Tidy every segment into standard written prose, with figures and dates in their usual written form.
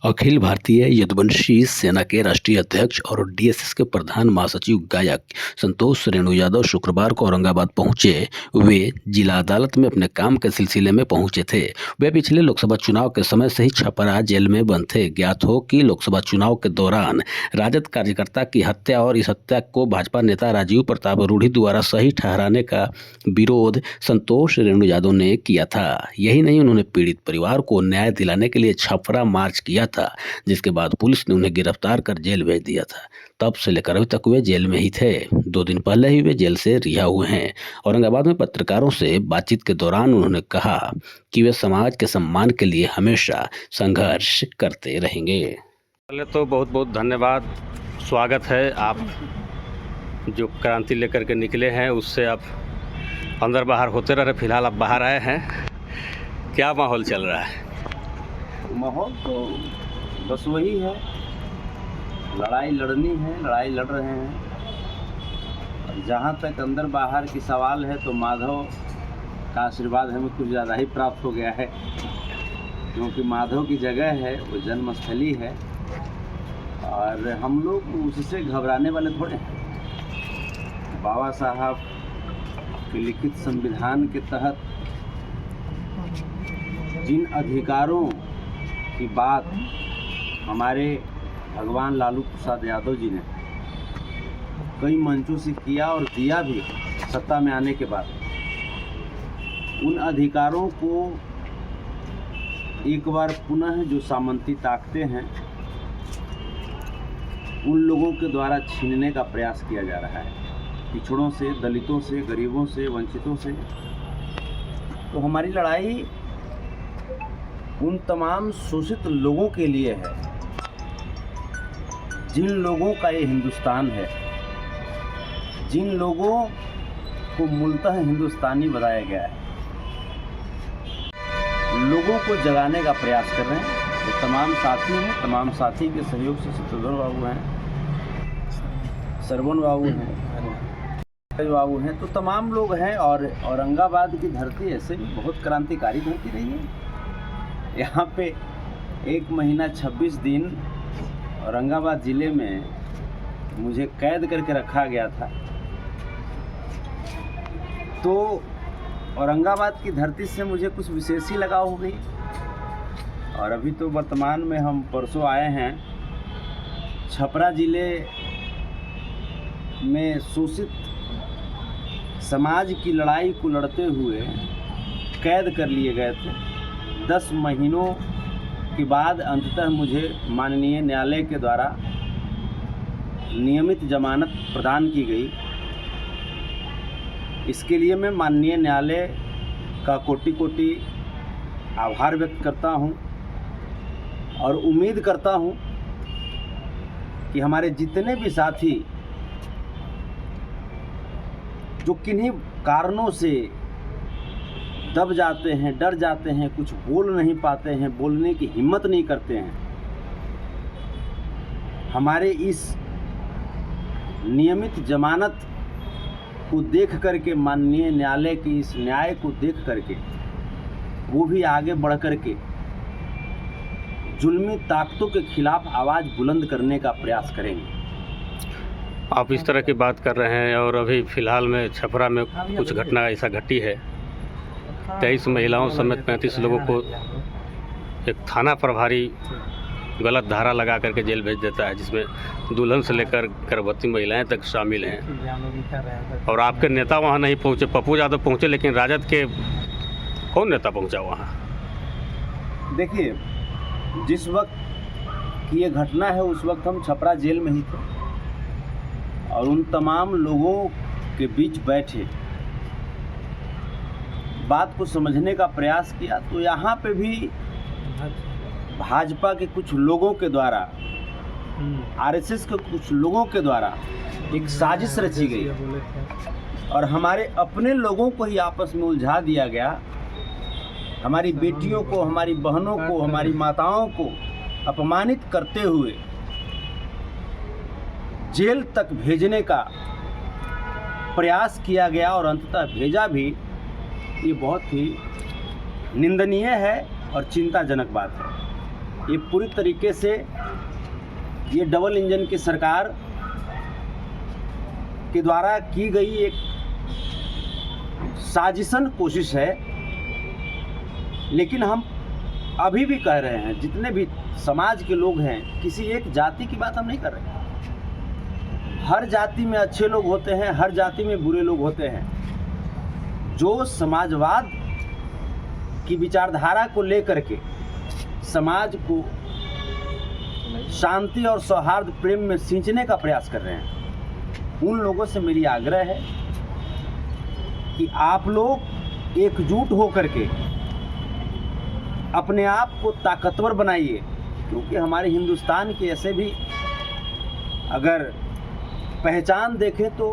अखिल भारतीय यदुवंशी सेना के राष्ट्रीय अध्यक्ष और डीएसएस के प्रधान महासचिव गायक संतोष रेणु यादव शुक्रवार को औरंगाबाद पहुंचे। वे जिला अदालत में अपने काम के सिलसिले में पहुंचे थे। वे पिछले लोकसभा चुनाव के समय से ही छपरा जेल में बंद थे। ज्ञात हो कि लोकसभा चुनाव के दौरान राजद कार्यकर्ता की हत्या और इस हत्या को भाजपा नेता राजीव प्रताप रूढ़ी द्वारा सही ठहराने का विरोध संतोष रेणु यादव ने किया था। यही नहीं, उन्होंने पीड़ित परिवार को न्याय दिलाने के लिए छपरा मार्च किया था, जिसके बाद पुलिस ने उन्हें गिरफ्तार कर जेल भेज दिया था। तब से लेकर अभी तक वे जेल में ही थे। 2 दिन पहले ही वे जेल से रिहा हुए हैं। औरंगाबाद में पत्रकारों से बातचीत के दौरान उन्होंने कहा कि वे समाज के सम्मान के लिए हमेशा संघर्ष करते रहेंगे। पहले तो बहुत बहुत धन्यवाद, स्वागत है। आप जो क्रांति लेकर के निकले हैं उससे आप अंदर बाहर होते रह रहे। फिलहाल आप बाहर आए हैं, क्या माहौल चल रहा है? माहौल तो बस वही है, लड़ाई लड़नी है, लड़ाई लड़ रहे हैं। जहाँ तक अंदर बाहर की सवाल है तो माधव का आशीर्वाद हमें कुछ ज़्यादा ही प्राप्त हो गया है, क्योंकि माधव की जगह है, वो जन्मस्थली है और हम लोग उससे घबराने वाले थोड़े हैं। बाबा साहब के लिखित संविधान के तहत जिन अधिकारों की बात हमारे भगवान लालू प्रसाद यादव जी ने कई मंचों से किया और दिया भी सत्ता में आने के बाद, उन अधिकारों को एक बार पुनः जो सामंती ताकते हैं उन लोगों के द्वारा छीनने का प्रयास किया जा रहा है, पिछड़ों से, दलितों से, गरीबों से, वंचितों से। तो हमारी लड़ाई उन तमाम शोषित लोगों के लिए है जिन लोगों का ये हिंदुस्तान है, जिन लोगों को मूलतः हिंदुस्तानी बनाया गया है। लोगों को जगाने का प्रयास कर रहे हैं। ये तमाम साथी हैं, तमाम साथी के सहयोग से शत्रुघ्न बाबू हैं, श्रवण बाबू हैं, बाबू हैं, तो तमाम लोग हैं। और औरंगाबाद की धरती ऐसे भी बहुत क्रांतिकारी धरती रही है। यहाँ पे 1 महीना 26 दिन औरंगाबाद ज़िले में मुझे कैद करके रखा गया था। तो औरंगाबाद की धरती से मुझे कुछ विशेष ही लगाव हो गई। और अभी तो वर्तमान में हम परसों आए हैं, छपरा ज़िले में शोषित समाज की लड़ाई को लड़ते हुए कैद कर लिए गए थे। 10 महीनों के बाद अंततः मुझे माननीय न्यायालय के द्वारा नियमित जमानत प्रदान की गई। इसके लिए मैं माननीय न्यायालय का कोटि कोटि आभार व्यक्त करता हूं और उम्मीद करता हूं कि हमारे जितने भी साथी जो किन्हीं कारणों से दब जाते हैं, डर जाते हैं, कुछ बोल नहीं पाते हैं, बोलने की हिम्मत नहीं करते हैं, हमारे इस नियमित जमानत को देख करके, माननीय न्यायालय की इस न्याय को देख करके वो भी आगे बढ़ करके जुल्मी ताकतों के खिलाफ आवाज़ बुलंद करने का प्रयास करेंगे। आप इस तरह की बात कर रहे हैं और अभी फ़िलहाल में छपरा में कुछ घटना ऐसा घटी है। 23 महिलाओं समेत 35 लोगों को एक थाना प्रभारी गलत धारा लगा करके जेल भेज देता है, जिसमें दुल्हन से लेकर गर्भवती महिलाएं तक शामिल हैं। और आपके नेता वहां नहीं पहुंचे, पप्पू यादव पहुंचे, लेकिन राजद के कौन नेता पहुंचा वहां? देखिए, जिस वक्त की ये घटना है उस वक्त हम छपरा जेल में ही थे और उन तमाम लोगों के बीच बैठे बात को समझने का प्रयास किया। तो यहाँ पे भी भाजपा के कुछ लोगों के द्वारा, आरएसएस के कुछ लोगों के द्वारा एक साजिश रची गई और हमारे अपने लोगों को ही आपस में उलझा दिया गया। हमारी बेटियों को, हमारी बहनों को, हमारी माताओं को अपमानित करते हुए जेल तक भेजने का प्रयास किया गया और अंततः भेजा भी। ये बहुत ही निंदनीय है और चिंताजनक बात है। ये पूरी तरीके से ये डबल इंजन की सरकार के द्वारा की गई एक साजिशन कोशिश है। लेकिन हम अभी भी कह रहे हैं, जितने भी समाज के लोग हैं, किसी एक जाति की बात हम नहीं कर रहे। हर जाति में अच्छे लोग होते हैं, हर जाति में बुरे लोग होते हैं। जो समाजवाद की विचारधारा को लेकर के समाज को शांति और सौहार्द प्रेम में सींचने का प्रयास कर रहे हैं, उन लोगों से मेरी आग्रह है कि आप लोग एकजुट होकर के अपने आप को ताकतवर बनाइए, क्योंकि हमारे हिंदुस्तान की ऐसे भी अगर पहचान देखें तो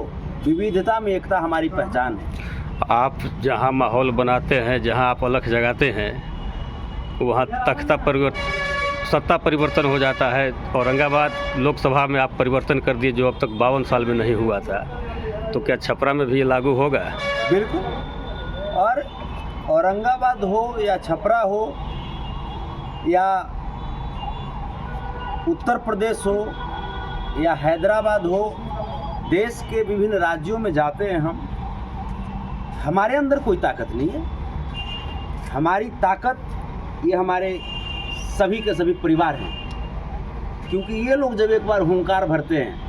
विविधता में एकता हमारी पहचान है। आप जहाँ माहौल बनाते हैं, जहाँ आप अलख जगाते हैं, वहाँ सत्ता परिवर्तन हो जाता है। औरंगाबाद लोकसभा में आप परिवर्तन कर दिए, जो अब तक 52 साल में नहीं हुआ था, तो क्या छपरा में भी ये लागू होगा? बिल्कुल। और औरंगाबाद हो या छपरा हो या उत्तर प्रदेश हो या हैदराबाद हो, देश के विभिन्न राज्यों में जाते हैं हम, हमारे अंदर कोई ताकत नहीं है। हमारी ताकत ये हमारे सभी के सभी परिवार हैं, क्योंकि ये लोग जब एक बार हुंकार भरते हैं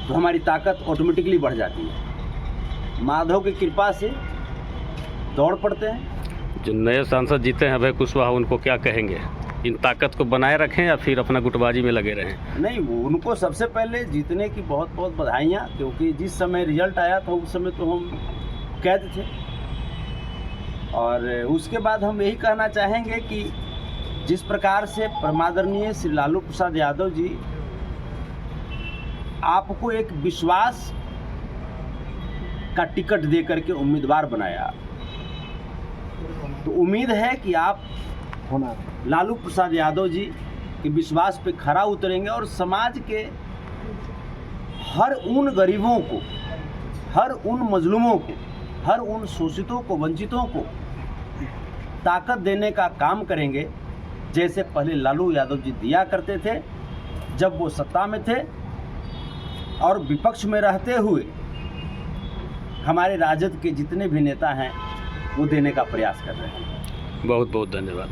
तो हमारी ताकत ऑटोमेटिकली बढ़ जाती है। माधव की कृपा से दौड़ पड़ते हैं। जो नए सांसद जीते हैं अभय कुशवाहा, उनको क्या कहेंगे? इन ताकत को बनाए रखें या फिर अपना गुटबाजी में लगे रहें? नहीं, उनको सबसे पहले जीतने की बहुत बहुत बधाइयाँ, क्योंकि जिस समय रिजल्ट आया था उस समय तो हम कैद थे। और उसके बाद हम यही कहना चाहेंगे कि जिस प्रकार से परमादरणीय श्री लालू प्रसाद यादव जी आपको एक विश्वास का टिकट दे करके उम्मीदवार बनाया, तो उम्मीद है कि आप लालू प्रसाद यादव जी के विश्वास पे खरा उतरेंगे और समाज के हर उन गरीबों को, हर उन मजलूमों को, हर उन शोषितों को, वंचितों को ताकत देने का काम करेंगे, जैसे पहले लालू यादव जी दिया करते थे जब वो सत्ता में थे, और विपक्ष में रहते हुए हमारे राजद के जितने भी नेता हैं वो देने का प्रयास कर रहे हैं। बहुत बहुत धन्यवाद।